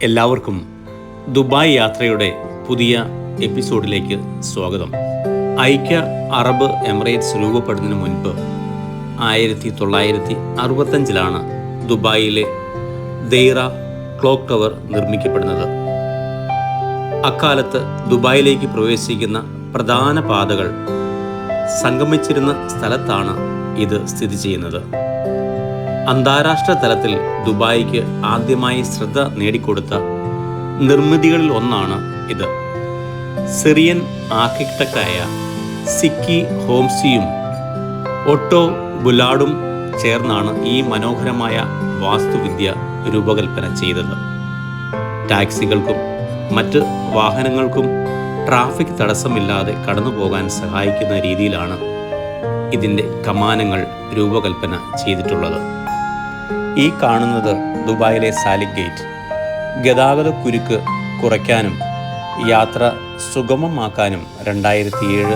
എല്ലാവർക്കും ദുബായ് യാത്രയുടെ പുതിയ എപ്പിസോഡിലേക്ക് സ്വാഗതം. ഐക്യ അറബ് എമിറേറ്റ്സ് രൂപപ്പെടുന്നതിന് മുൻപ് 1965 ദുബായിലെ ദെയ്റ ക്ലോക്ക് ടവർ നിർമ്മിക്കപ്പെടുന്നത്. അക്കാലത്ത് ദുബായിലേക്ക് പ്രവേശിക്കുന്ന പ്രധാന പാതകൾ സംഗമിച്ചിരുന്ന സ്ഥലത്താണ് ഇത് സ്ഥിതി ചെയ്യുന്നത്. അന്താരാഷ്ട്ര തലത്തിൽ ദുബായിക്ക് ആദ്യമായി ശ്രദ്ധ നേടിക്കൊടുത്ത നിർമ്മിതികളിൽ ഒന്നാണ് ഇത്. സിറിയൻ ആർക്കിടെക്റ്റായ സിക്കി ഹോംസിയും ഒട്ടോ ബുലാഡും ചേർന്നാണ് ഈ മനോഹരമായ വാസ്തുവിദ്യ രൂപകൽപ്പന ചെയ്തത്. ടാക്സികൾക്കും മറ്റ് വാഹനങ്ങൾക്കും ട്രാഫിക് തടസ്സമില്ലാതെ കടന്നുപോകാൻ സഹായിക്കുന്ന രീതിയിലാണ് ഇതിൻ്റെ കമാനങ്ങൾ രൂപകൽപ്പന ചെയ്തിട്ടുള്ളത്. ഈ കാണുന്നത് ദുബായിലെ സാലിക് ഗേറ്റ്. ഗതാഗത കുരുക്ക് കുറയ്ക്കാനും യാത്ര സുഗമമാക്കാനും 2007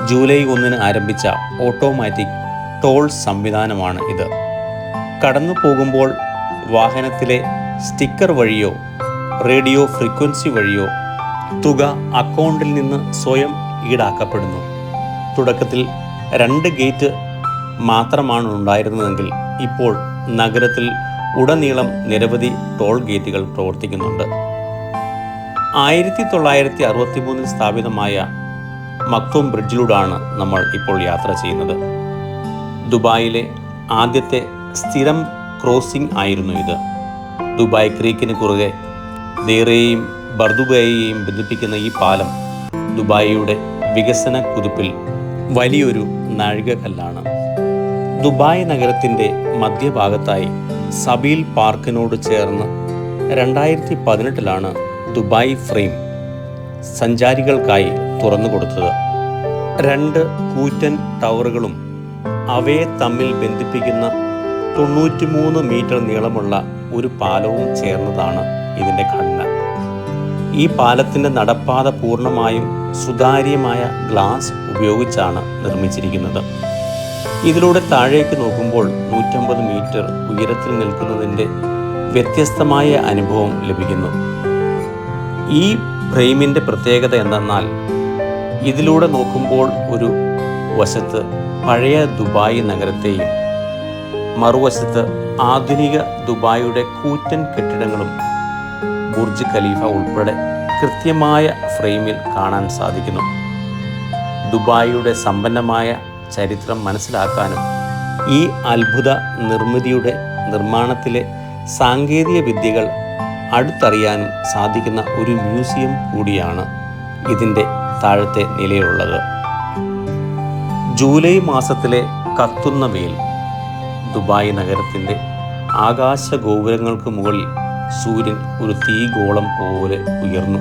ജൂലൈ 1 ആരംഭിച്ച ഓട്ടോമാറ്റിക് ടോൾ സംവിധാനമാണ് ഇത്. കടന്നു പോകുമ്പോൾ വാഹനത്തിലെ സ്റ്റിക്കർ വഴിയോ റേഡിയോ ഫ്രീക്വൻസി വഴിയോ തുക അക്കൗണ്ടിൽ നിന്ന് സ്വയം ഈടാക്കപ്പെടുന്നു. തുടക്കത്തിൽ 2 ഗേറ്റ് മാത്രമാണ് ഉണ്ടായിരുന്നതെങ്കിൽ ഇപ്പോൾ നഗരത്തിൽ ഉടനീളം നിരവധി ടോൾ ഗേറ്റുകൾ പ്രവർത്തിക്കുന്നുണ്ട്. 1963 സ്ഥാപിതമായ മക്തൂം ബ്രിഡ്ജിലൂടെയാണ് നമ്മൾ ഇപ്പോൾ യാത്ര ചെയ്യുന്നത്. ദുബായിലെ ആദ്യത്തെ സ്ഥിരം ക്രോസിംഗ് ആയിരുന്നു ഇത്. ദുബായ് ക്രീക്കിന് കുറുകെ ദെയ്റയെയും ബർദുബയെയും ബന്ധിപ്പിക്കുന്ന ഈ പാലം ദുബായിയുടെ വികസന കുതിപ്പിൽ വലിയൊരു നാഴികക്കല്ലാണ്. ദുബായ് നഗരത്തിൻ്റെ മധ്യഭാഗത്തായി സബീൽ പാർക്കിനോട് ചേർന്ന് 2018 ദുബായ് ഫ്രെയിം സഞ്ചാരികൾക്കായി തുറന്നുകൊടുത്തത്. 2 കൂറ്റൻ ടവറുകളും അവയെ തമ്മിൽ ബന്ധിപ്പിക്കുന്ന 93 മീറ്റർ നീളമുള്ള ഒരു പാലവും ചേർന്നതാണ് ഇതിൻ്റെ ഘടന. ഈ പാലത്തിൻ്റെ നടപ്പാത പൂർണ്ണമായും സുതാര്യമായ ഗ്ലാസ് ഉപയോഗിച്ചാണ് നിർമ്മിച്ചിരിക്കുന്നത്. ഇതിലൂടെ താഴേക്ക് നോക്കുമ്പോൾ 150 മീറ്റർ ഉയരത്തിൽ നിൽക്കുന്നതിൻ്റെ വ്യത്യസ്തമായ അനുഭവം ലഭിക്കുന്നു. ഈ ഫ്രെയിമിൻ്റെ പ്രത്യേകത എന്തെന്നാൽ ഇതിലൂടെ നോക്കുമ്പോൾ ഒരു വശത്ത് പഴയ ദുബായ് നഗരത്തെയും മറുവശത്ത് ആധുനിക ദുബായിയുടെ കൂറ്റൻ കെട്ടിടങ്ങളും ബുർജ് ഖലീഫ ഉൾപ്പെടെ കൃത്യമായ ഫ്രെയിമിൽ കാണാൻ സാധിക്കുന്നു. ദുബായിയുടെ സമ്പന്നമായ ചരിത്രം മനസ്സിലാക്കാനും ഈ അത്ഭുത നിർമ്മിതിയുടെ നിർമ്മാണത്തിലെ സാങ്കേതിക വിദ്യകൾ അടുത്തറിയാനും സാധിക്കുന്ന ഒരു മ്യൂസിയം കൂടിയാണ് ഇതിൻ്റെ താഴത്തെ നിലയിലുള്ളത്. ജൂലൈ മാസത്തിലെ കത്തുന്ന വെയിൽ ദുബായ് നഗരത്തിൻ്റെ ആകാശ ഗോപുരങ്ങൾക്ക് മുകളിൽ സൂര്യൻ ഒരു തീഗോളം പോലെ ഉയർന്നു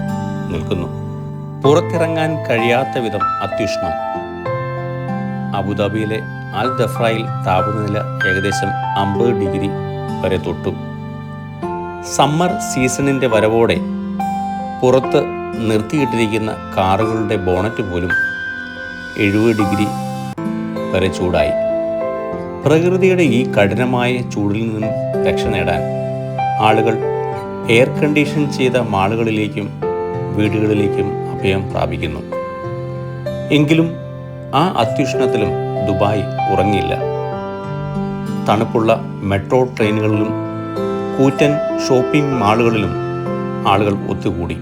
നിൽക്കുന്നു. പുറത്തിറങ്ങാൻ കഴിയാത്ത വിധം അത്യുഷ്ണം. അബുദാബിയിലെ അൽ ദഫ്രയിൽ താപനില ഏകദേശം 50 ഡിഗ്രി വരെ തൊട്ടു. സമ്മർ സീസണിൻ്റെ വരവോടെ പുറത്ത് നിർത്തിയിട്ടിരിക്കുന്ന കാറുകളുടെ ബോണറ്റ് പോലും 70 ഡിഗ്രി വരെ ചൂടായി. പ്രകൃതിയുടെ ഈ കഠിനമായ ചൂടിൽ നിന്നും രക്ഷ നേടാൻ ആളുകൾ എയർ കണ്ടീഷൻ ചെയ്ത മാളുകളിലേക്കും വീടുകളിലേക്കും അഭയം പ്രാപിക്കുന്നു. എങ്കിലും ആ അത്യുഷ്ണത്തിലും ദുബായ് ഉറങ്ങിയില്ല. തണുപ്പുള്ള മെട്രോ ട്രെയിനുകളിലും കൂറ്റൻ ഷോപ്പിംഗ് മാളുകളിലും ആളുകൾ ഒത്തുകൂടി.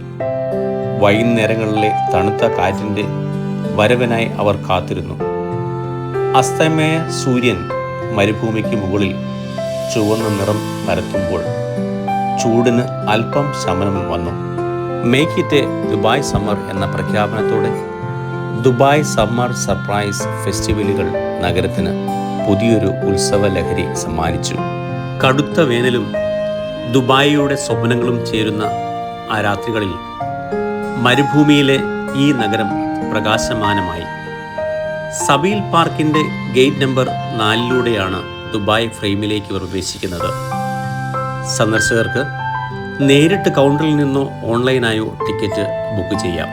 വൈകുന്നേരങ്ങളിലെ തണുത്ത കാറ്റിൻ്റെ വരവിനായി അവർ കാത്തിരുന്നു. അസ്തമയ സൂര്യൻ മരുഭൂമിക്ക് മുകളിൽ ചുവന്ന നിറം പരത്തുമ്പോൾ ചൂടിന് അല്പം ശമനം വന്നു. Make it A Dubai summer എന്ന പ്രഖ്യാപനത്തോടെ ദുബായ് സമ്മർ സർപ്രൈസ് ഫെസ്റ്റിവലുകൾ നഗരത്തിന് പുതിയൊരു ഉത്സവ ലഹരി സമ്മാനിച്ചു. കടുത്ത വേനലും ദുബായിയുടെ സ്വപ്നങ്ങളും ചേരുന്ന ആ രാത്രികളിൽ മരുഭൂമിയിലെ ഈ നഗരം പ്രകാശമാനമായി. സബീൽ പാർക്കിൻ്റെ ഗേറ്റ് നമ്പർ 4 ദുബായ് ഫ്രെയിമിലേക്ക് പ്രവേശിക്കുന്നത്. സന്ദർശകർക്ക് നേരിട്ട് കൗണ്ടറിൽ നിന്നോ ഓൺലൈനായോ ടിക്കറ്റ് ബുക്ക് ചെയ്യാം.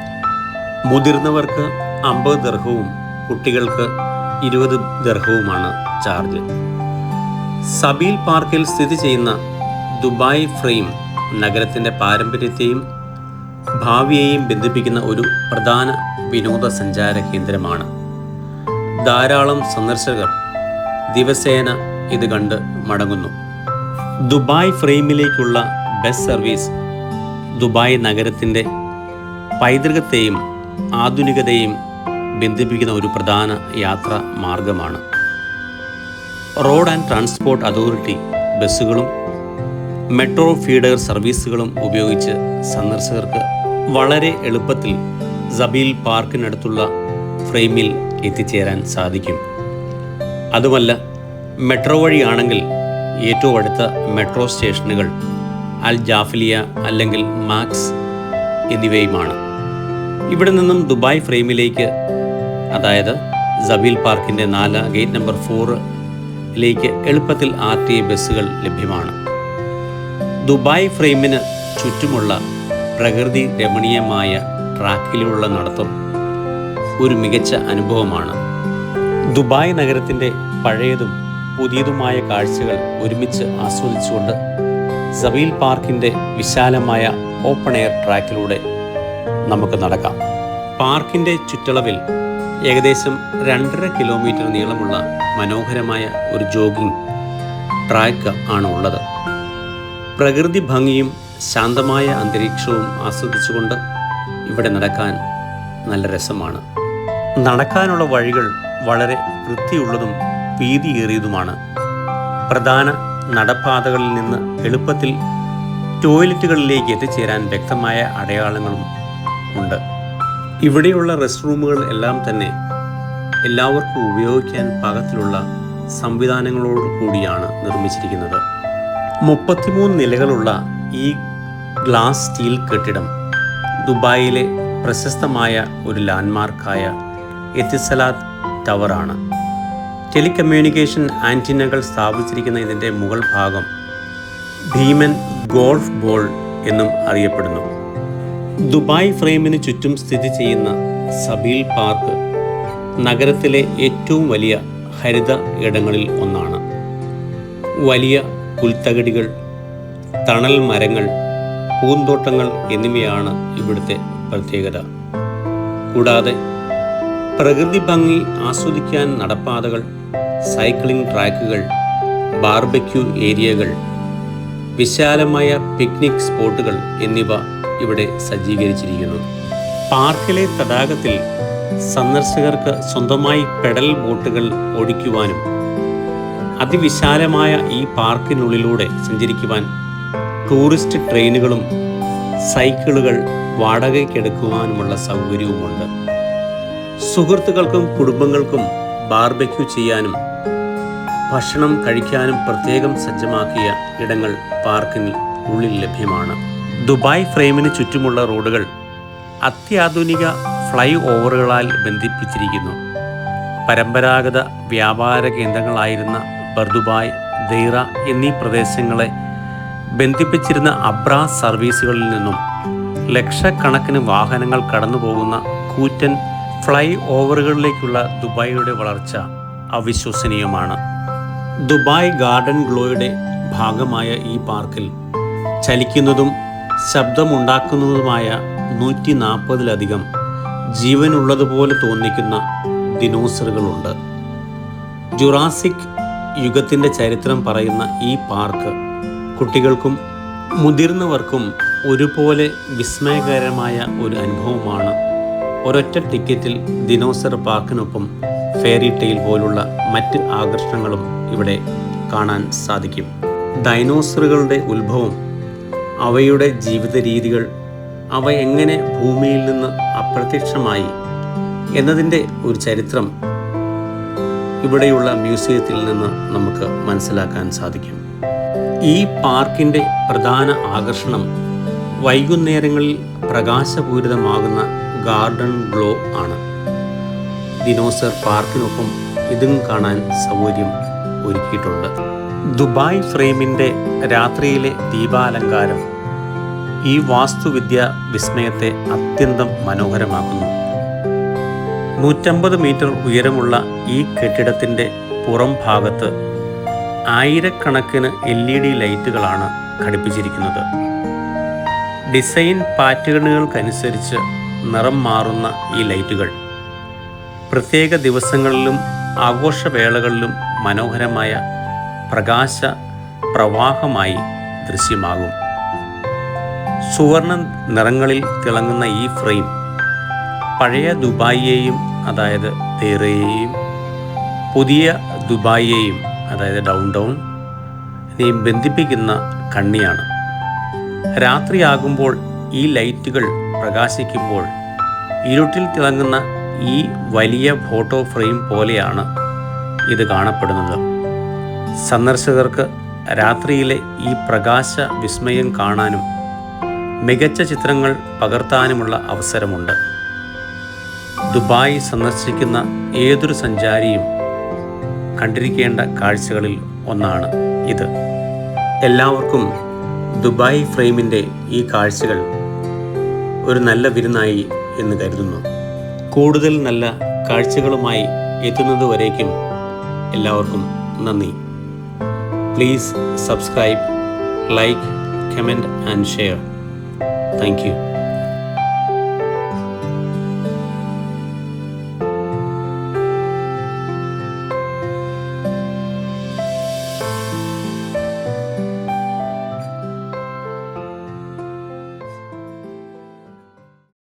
മുതിർന്നവർക്ക് 50 ദിർഹവും കുട്ടികൾക്ക് 20 ദിർഹവുമാണ് ചാർജ്. സബീൽ പാർക്കിൽ സ്ഥിതി ചെയ്യുന്ന ദുബായ് ഫ്രെയിം നഗരത്തിൻ്റെ പാരമ്പര്യത്തെയും ഭാവിയെയും ബന്ധിപ്പിക്കുന്ന ഒരു പ്രധാന വിനോദസഞ്ചാര കേന്ദ്രമാണ്. ധാരാളം സന്ദർശകർ ദിവസേന ഇത് കണ്ട് മടങ്ങുന്നു. ദുബായ് ഫ്രെയിമിലേക്കുള്ള ബസ് സർവീസ് ദുബായ് നഗരത്തിൻ്റെ പൈതൃകത്തെയും ആധുനികതയെയും ബന്ധിപ്പിക്കുന്ന ഒരു പ്രധാന യാത്രാ മാർഗമാണ്. റോഡ് ആൻഡ് ട്രാൻസ്പോർട്ട് അതോറിറ്റി ബസ്സുകളും മെട്രോ ഫീഡർ സർവീസുകളും ഉപയോഗിച്ച് സന്ദർശകർക്ക് വളരെ എളുപ്പത്തിൽ സബീൽ പാർക്കിനടുത്തുള്ള ഫ്രെയിമിൽ എത്തിച്ചേരാൻ സാധിക്കും. അതുമല്ല, മെട്രോ വഴിയാണെങ്കിൽ ഏറ്റവും അടുത്ത മെട്രോ സ്റ്റേഷനുകൾ അൽ ജാഫലിയ അല്ലെങ്കിൽ മാക്സ് എന്നിവയുമാണ്. ഇവിടെ നിന്നും ദുബായ് ഫ്രെയിമിലേക്ക്, അതായത് സബീൽ പാർക്കിൻ്റെ 4 ഗേറ്റ് നമ്പർ 4ലേക്ക് എളുപ്പത്തിൽ RTA ബസ്സുകൾ ലഭ്യമാണ്. ദുബായ് ഫ്രെയിമിന് ചുറ്റുമുള്ള പ്രകൃതി രമണീയമായ ട്രാക്കിലുള്ള നടത്തം ഒരു മികച്ച അനുഭവമാണ്. ദുബായ് നഗരത്തിൻ്റെ പഴയതും പുതിയതുമായ കാഴ്ചകൾ ഒരുമിച്ച് ആസ്വദിച്ചുകൊണ്ട് സബീൽ പാർക്കിൻ്റെ വിശാലമായ ഓപ്പൺ എയർ ട്രാക്കിലൂടെ നമുക്ക് നടക്കാം. പാർക്കിൻ്റെ ചുറ്റളവിൽ ഏകദേശം 2.5 കിലോമീറ്റർ നീളമുള്ള മനോഹരമായ ഒരു ജോഗിംഗ് ട്രാക്ക് ആണ് ഉള്ളത്. പ്രകൃതി ഭംഗിയും ശാന്തമായ അന്തരീക്ഷവും ആസ്വദിച്ചുകൊണ്ട് ഇവിടെ നടക്കാൻ നല്ല രസമാണ്. നടക്കാനുള്ള വഴികൾ വളരെ വൃത്തിയുള്ളതും വീതിയേറിയതുമാണ്. പ്രധാന നടപ്പാതകളിൽ നിന്ന് എളുപ്പത്തിൽ ടോയ്ലറ്റുകളിലേക്ക് എത്തിച്ചേരാൻ വ്യക്തമായ അടയാളങ്ങളും ഉണ്ട്. ഇവിടെയുള്ള റെസ്റ്റ് റൂമുകൾ എല്ലാം തന്നെ എല്ലാവർക്കും ഉപയോഗിക്കാൻ പാകത്തിലുള്ള സംവിധാനങ്ങളോട് കൂടിയാണ് നിർമ്മിച്ചിരിക്കുന്നത്. 33 നിലകളുള്ള ഈ ഗ്ലാസ് സ്റ്റീൽ കെട്ടിടം ദുബായിലെ പ്രശസ്തമായ ഒരു ലാൻഡ്മാർക്കായ എത്തിസലാത്ത് ടവറാണ്. ടെലികമ്മ്യൂണിക്കേഷൻ ആൻറ്റിനകൾ സ്ഥാപിച്ചിരിക്കുന്ന ഇതിൻ്റെ മുകൾ ഭാഗം ഭീമൻ ഗോൾഫ് ബോൾ എന്നും അറിയപ്പെടുന്നു. ദുബായ് ഫ്രെയിമിന് ചുറ്റും സ്ഥിതി ചെയ്യുന്ന സബീൽ പാർക്ക് നഗരത്തിലെ ഏറ്റവും വലിയ ഹരിത ഇടങ്ങളിൽ ഒന്നാണ്. വലിയ പുൽത്തകിടികൾ, തണൽ മരങ്ങൾ, പൂന്തോട്ടങ്ങൾ എന്നിവയാണ് ഇവിടുത്തെ പ്രത്യേകത. കൂടാതെ പ്രകൃതി ഭംഗി ആസ്വദിക്കാൻ നടപ്പാതകൾ, സൈക്ലിംഗ് ട്രാക്കുകൾ, ബാർബെക്യൂ ഏരിയകൾ, വിശാലമായ പിക്നിക് സ്പോട്ടുകൾ എന്നിവ ഇവിടെ സജ്ജീകരിച്ചിരിക്കുന്നു. പാർക്കിലെ തടാകത്തിൽ സന്ദർശകർക്ക് സ്വന്തമായി പെഡൽ ബോട്ടുകൾ ഓടിക്കുവാനും അതിവിശാലമായ ഈ പാർക്കിനുള്ളിലൂടെ സഞ്ചരിക്കുവാൻ ടൂറിസ്റ്റ് ട്രെയിനുകളും സൈക്കിളുകൾ വാടകയ്ക്കെടുക്കുവാനുമുള്ള സൗകര്യവുമുണ്ട്. സുഹൃത്തുക്കൾക്കും കുടുംബങ്ങൾക്കും ബാർബെക്യൂ ചെയ്യാനും ഭക്ഷണം കഴിക്കാനും പ്രത്യേകം സജ്ജമാക്കിയ ഇടങ്ങൾ പാർക്കിന് ഉള്ളിൽ ലഭ്യമാണ്. ദുബായ് ഫ്രെയിമിന് ചുറ്റുമുള്ള റോഡുകൾ അത്യാധുനിക ഫ്ലൈ ഓവറുകളാൽ ബന്ധിപ്പിച്ചിരിക്കുന്നു. പരമ്പരാഗത വ്യാപാര കേന്ദ്രങ്ങളായിരുന്ന ബർദുബായ്, ദൈറ എന്നീ പ്രദേശങ്ങളെ ബന്ധിപ്പിച്ചിരുന്ന അബ്രാസ് സർവീസുകളിൽ നിന്നും ലക്ഷക്കണക്കിന് വാഹനങ്ങൾ കടന്നുപോകുന്ന കൂറ്റൻ ഫ്ലൈ ഓവറുകളിലേക്കുള്ള ദുബായിയുടെ വളർച്ച അവിശ്വസനീയമാണ്. ദുബായ് ഗാർഡൻ ഗ്ലോയുടെ ഭാഗമായ ഈ പാർക്കിൽ ചലിക്കുന്നതും ശബ്ദമുണ്ടാക്കുന്നതുമായ 140-ലധികം ജീവനുള്ളതുപോലെ തോന്നിക്കുന്ന ദിനോസറുകളുണ്ട്. ജുറാസിക് യുഗത്തിൻ്റെ ചരിത്രം പറയുന്ന ഈ പാർക്ക് കുട്ടികൾക്കും മുതിർന്നവർക്കും ഒരുപോലെ വിസ്മയകരമായ ഒരു അനുഭവമാണ്. ഒരൊറ്റ ടിക്കറ്റിൽ ദിനോസർ പാർക്കിനൊപ്പം ഫെയറി ടെയിൽ പോലുള്ള മറ്റ് ആകർഷണങ്ങളും ഇവിടെ കാണാൻ സാധിക്കും. ഡൈനോസറുകളുടെ ഉത്ഭവം, അവയുടെ ജീവിത രീതികൾ, അവ എങ്ങനെ ഭൂമിയിൽ നിന്ന് അപ്രത്യക്ഷമായി എന്നതിൻ്റെ ഒരു ചരിത്രം ഇവിടെയുള്ള മ്യൂസിയത്തിൽ നിന്ന് നമുക്ക് മനസ്സിലാക്കാൻ സാധിക്കും. ഈ പാർക്കിൻ്റെ പ്രധാന ആകർഷണം വൈകുന്നേരങ്ങളിൽ പ്രകാശപൂരിതമാകുന്ന ഗാർഡൻ ഗ്ലോ ആണ്. ദിനോസർ പാർക്കിനൊപ്പം ഇതും കാണാൻ സൗകര്യം ഒരുക്കിയിട്ടുണ്ട്. ദുബായ് ഫ്രെയിമിൻ്റെ രാത്രിയിലെ ദീപാലങ്കാരം ഈ വാസ്തുവിദ്യ വിസ്മയത്തെ അത്യന്തം മനോഹരമാക്കുന്നു. 150 മീറ്റർ ഉയരമുള്ള ഈ കെട്ടിടത്തിൻ്റെ പുറം ഭാഗത്ത് ആയിരക്കണക്കിന് LED ലൈറ്റുകളാണ് ഘടിപ്പിച്ചിരിക്കുന്നത്. ഡിസൈൻ പാറ്റേണുകൾക്കനുസരിച്ച് നിറം മാറുന്ന ഈ ലൈറ്റുകൾ പ്രത്യേക ദിവസങ്ങളിലും ആഘോഷവേളകളിലും മനോഹരമായ പ്രകാശ പ്രവാഹമായി ദൃശ്യമാകും. സുവർണ നിറങ്ങളിൽ തിളങ്ങുന്ന ഈ ഫ്രെയിം പഴയ ദുബായിയെയും അതായത് തേറയെയും പുതിയ ദുബായിയെയും അതായത് ഡൗൺ ടൗണിനെയും ബന്ധിപ്പിക്കുന്ന കണ്ണിയാണ്. രാത്രിയാകുമ്പോൾ ഈ ലൈറ്റുകൾ പ്രകാശിക്കുമ്പോൾ ഇരുട്ടിൽ തിളങ്ങുന്ന ഈ വലിയ ഫോട്ടോ ഫ്രെയിം പോലെയാണ് ഇത് കാണപ്പെടുന്നത്. സന്ദർശകർക്ക് രാത്രിയിലെ ഈ പ്രകാശ വിസ്മയം കാണാനും മികച്ച ചിത്രങ്ങൾ പകർത്താനുമുള്ള അവസരമുണ്ട്. ദുബായ് സന്ദർശിക്കുന്ന ഏതൊരു സഞ്ചാരിയും കണ്ടിരിക്കേണ്ട കാഴ്ചകളിൽ ഒന്നാണ് ഇത്. എല്ലാവർക്കും ദുബായ് ഫ്രെയിമിൻ്റെ ഈ കാഴ്ചകൾ ഒരു നല്ല വിരുന്നായി എന്ന് കരുതുന്നു. കൂടുതൽ നല്ല കാഴ്ചകളുമായി എത്തുന്നതുവരേക്കും എല്ലാവർക്കും നന്ദി. Please subscribe, like, comment and share. Thank you.